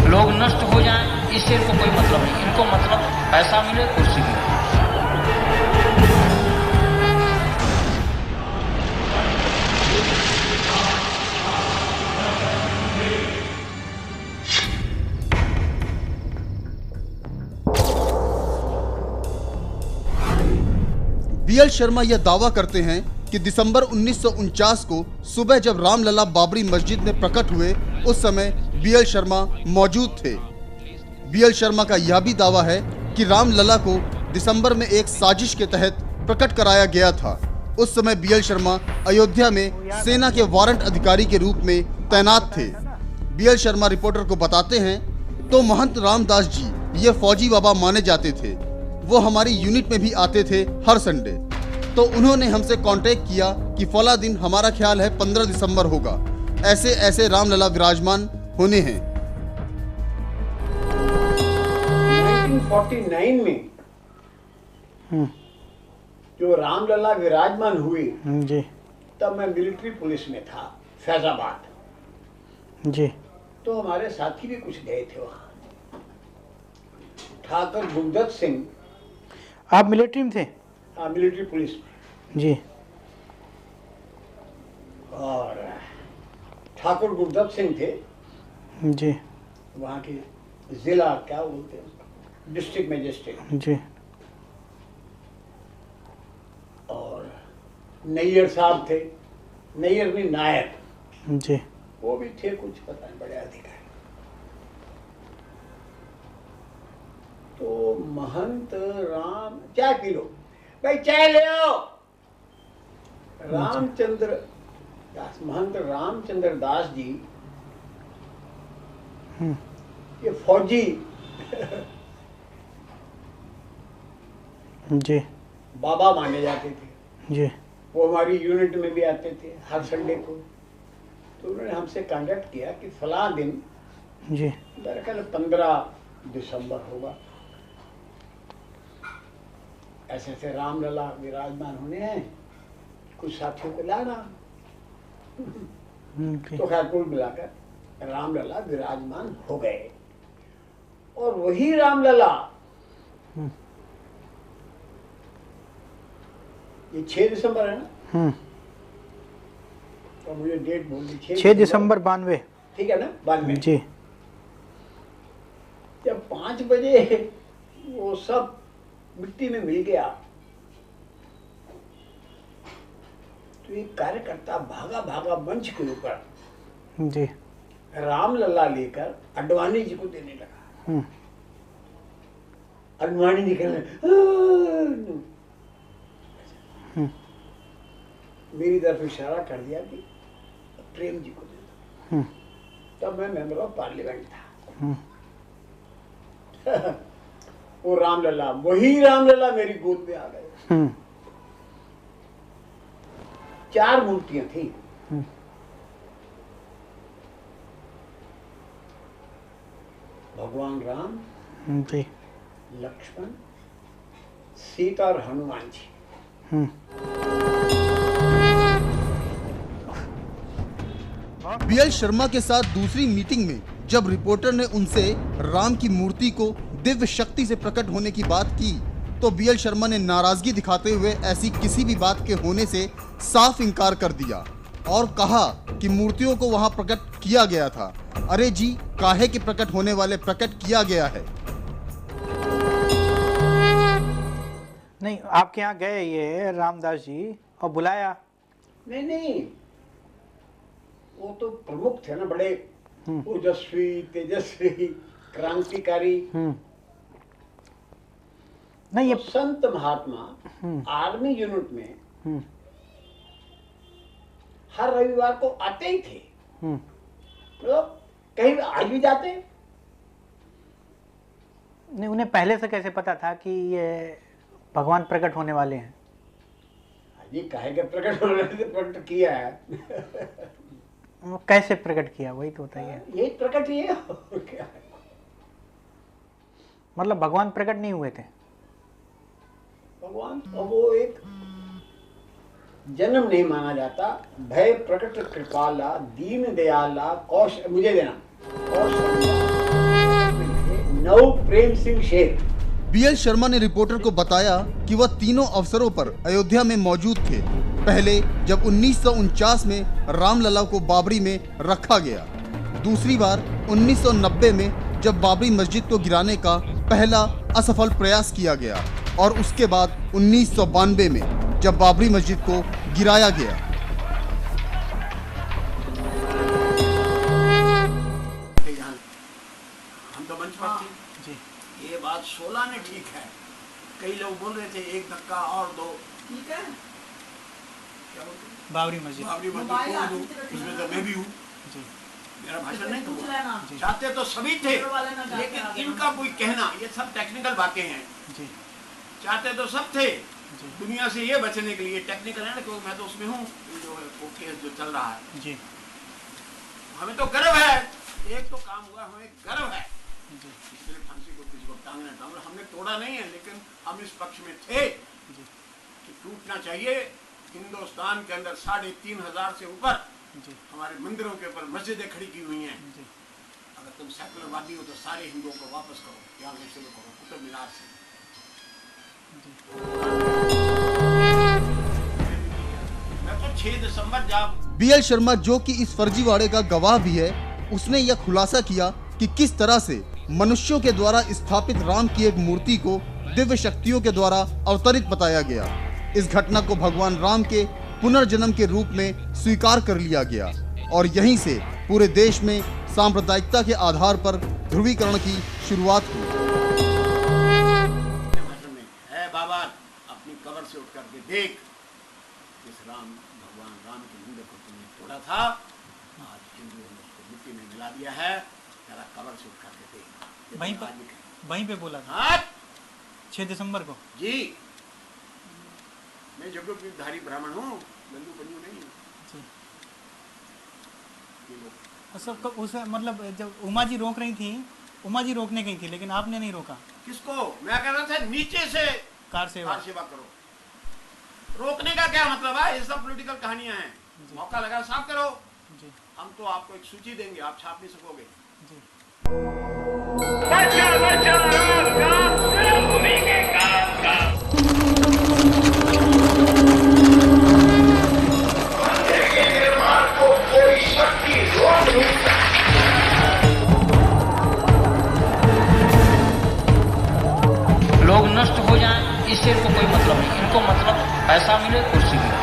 लोग नष्ट हो जाएं इससे इनको कोई मतलब नहीं, इनको मतलब पैसा मिले, कुर्सी मिले। बीएल शर्मा यह दावा करते हैं कि दिसंबर 1949 को सुबह जब रामलला बाबरी मस्जिद में प्रकट हुए उस समय बीएल शर्मा मौजूद थे। बीएल शर्मा का यह भी दावा है कि रामलला को दिसंबर में एक साजिश के तहत प्रकट कराया गया था। उस समय बीएल शर्मा अयोध्या में सेना के वारंट अधिकारी के रूप में तैनात थे। बीएल शर्मा रिपोर्टर को बताते हैं, तो महंत रामदास जी ये फौजी बाबा माने जाते थे। वो हमारी यूनिट में भी आते थे हर संडे। तो उन्होंने हमसे कांटेक्ट किया कि फला दिन, हमारा ख्याल है 15 दिसंबर होगा, ऐसे ऐसे रामलला विराजमान होने हैं। 1949 में जो रामलला विराजमान हुए जी तब मैं मिलिट्री पुलिस में था फैजाबाद। जी। तो हमारे साथी भी कुछ गए थे वहाँ। ठाकुर गुरदत्त सिंह। आप मिलिट्री में थे? हाँ, मिलिट्री पुलिस में। जी। और ठाकुर गुरदत्त सिंह थे जी। वहाँ के जिला क्या बोलते हैं, डिस्ट्रिक्ट मजिस्ट्रेट। जी। और नैयर साहब थे, नैयर में नायक जी। वो भी थे, कुछ पता नहीं, बड़े अधिकारी। तो महंत राम, चाय पी लो भाई, चाय ले आओ। रामचंद्र दास, महंत रामचंद्र दास जी ये फौजी जी बाबा माने जाते थे। जी। वो हमारी यूनिट में भी आते थे हर संडे को। तो उन्होंने हमसे कांटेक्ट किया कि फला दिन जी मेरा ख्याल 15 दिसंबर होगा, ऐसे ऐसे रामलला विराजमान होने हैं, कुछ साथियों को लाना। तो खैर कुल मिलाकर रामलला विराजमान हो गए। और वही रामलला ये 6 दिसंबर है ना, तो मुझे डेट बोल दी, 6 दिसंबर 92। ठीक है ना, 92 जी। जब 5 बजे वो सब मिट्टी में मिल गया तो एक कार्यकर्ता भागा भागा मंच के ऊपर जी। रामलला लेकर अडवाणी जी को देने लगा। अडवाणी जी कहने मेरी तरफ इशारा कर दिया कि प्रेम जी को दे दो। तब मैं मेंबर ऑफ पार्लियामेंट था। वो रामलला, वही रामलला मेरी गोद में आ गए। 4 मूर्तियां थी। भगवान राम जी, लक्ष्मण, सीता और हनुमान जी। बीएल शर्मा के साथ दूसरी मीटिंग में जब रिपोर्टर ने उनसे राम की मूर्ति को दिव्य शक्ति से प्रकट होने की बात की, तो बीएल शर्मा ने नाराजगी दिखाते हुए ऐसी किसी भी बात के होने से साफ इनकार कर दिया और कहा कि मूर्तियों को वहां प्रकट किया गया था। अरे जी, काहे के प्रकट होने वाले प्रकट किया गया है। नहीं, आपके यहाँ गए ये रामदास जी और बुलाया? नहीं, वो तो प्रमुख थे ना, बड़े ओजस्वी, तेजस्वी, क्रांतिकारी। नहीं, ये तो संत महात्मा आर्मी यूनिट में हर रविवार को आते ही थे। मतलब कहीं आज भी जाते। नहीं, उन्हें पहले से कैसे पता था कि ये भगवान प्रकट होने वाले हैं? ये काहे के प्रकट होने से प्रकट किया है। वो कैसे प्रकट किया वही तो बताइए। यही प्रकट ही है और क्या है। मतलब भगवान प्रकट नहीं हुए थे? भगवान अब वो एक जन्म नहीं माना जाता। भय प्रकट कृपाला दीन दयाला कौश मुझे देना नव प्रेम सिंह शेर। बीएल शर्मा ने रिपोर्टर को बताया कि वह तीनों अवसरों पर अयोध्या में मौजूद थे। पहले जब 1949 में रामलला को बाबरी में रखा गया, दूसरी बार 1990 में जब बाबरी मस्जिद को गिराने का पहला असफल प्रयास किया गया और उसके बाद 1992 में जब बाबरी मस्जिद को गिराया गया। हम तो मंच पर थे जी। ये बात 16 ने ठीक है। कई लोग बोल रहे थे एक धक्का और दो, ठीक है बाबरी मस्जिद उसमें तो मैं भी हूँ, मेरा भाषण नहीं था। चाहते तो सभी थे, लेकिन इनका कोई कहना, ये सब टेक्निकल बातें हैं। चाहते तो सब थे दुनिया से ये बचने के लिए। टेक्निकल है ना, क्योंकि मैं तो उसमें हूँ जो केस जो चल रहा है जी। हमें तो गर्व है, एक तो काम हुआ, हमें गर्व है। इसलिए फांसी को किसी को टांगना टांग, हमने तोड़ा नहीं है, लेकिन हम इस पक्ष में थे कि टूटना चाहिए। हिंदुस्तान के अंदर 3500 से ऊपर हमारे मंदिरों के ऊपर मस्जिदें खड़ी की हुई हैं। अगर तुम सेकुलरवादी हो तो सारे हिंदुओं को वापस करो, यहाँ से शुरू करो कुतुब मीनार से। मैं तो 6 दिसंबर जब बीएल शर्मा, जो कि इस फर्जीवाड़े का गवाह भी है, उसने यह खुलासा किया कि किस तरह से मनुष्यों के द्वारा स्थापित राम की एक मूर्ति को दिव्य शक्तियों के द्वारा अवतरित बताया गया। इस घटना को भगवान राम के पुनर्जन्म के रूप में स्वीकार कर लिया गया और यहीं से पूरे देश में सांप्रदायिकता के आधार पर ध्रुवीकरण की शुरुआत हुई। है बाबा, अपनी कब्र से उठ करके देख, इस भगवान राम के मंदिर को तुमने तोड़ा था, आज हिंदुओं ने उसको मिट्टी में मिला दिया है। जरा कब्र से उठ करके देख। वहीं पे बोला था। हाँ 6 दिसंबर को जी। मैं जगोपधारी ब्राह्मण हूँ, बंधु बंधु नहीं हूँ। सबको उसे मतलब जब उमा जी रोक रही थी, उमा जी रोकने गई थी, लेकिन आपने नहीं रोका। किसको? मैं कह रहा था नीचे से कार सेवा करो। रोकने का क्या मतलब है? ये सब पॉलिटिकल कहानियां हैं। मौका लगा साफ करो जी। हम तो आपको एक सूची देंगे, आप छाप नहीं सकोगे जी। लोग नष्ट हो जाएं, इससे इनको कोई मतलब नहीं। इनको मतलब पैसा मिले, कुर्सी मिले।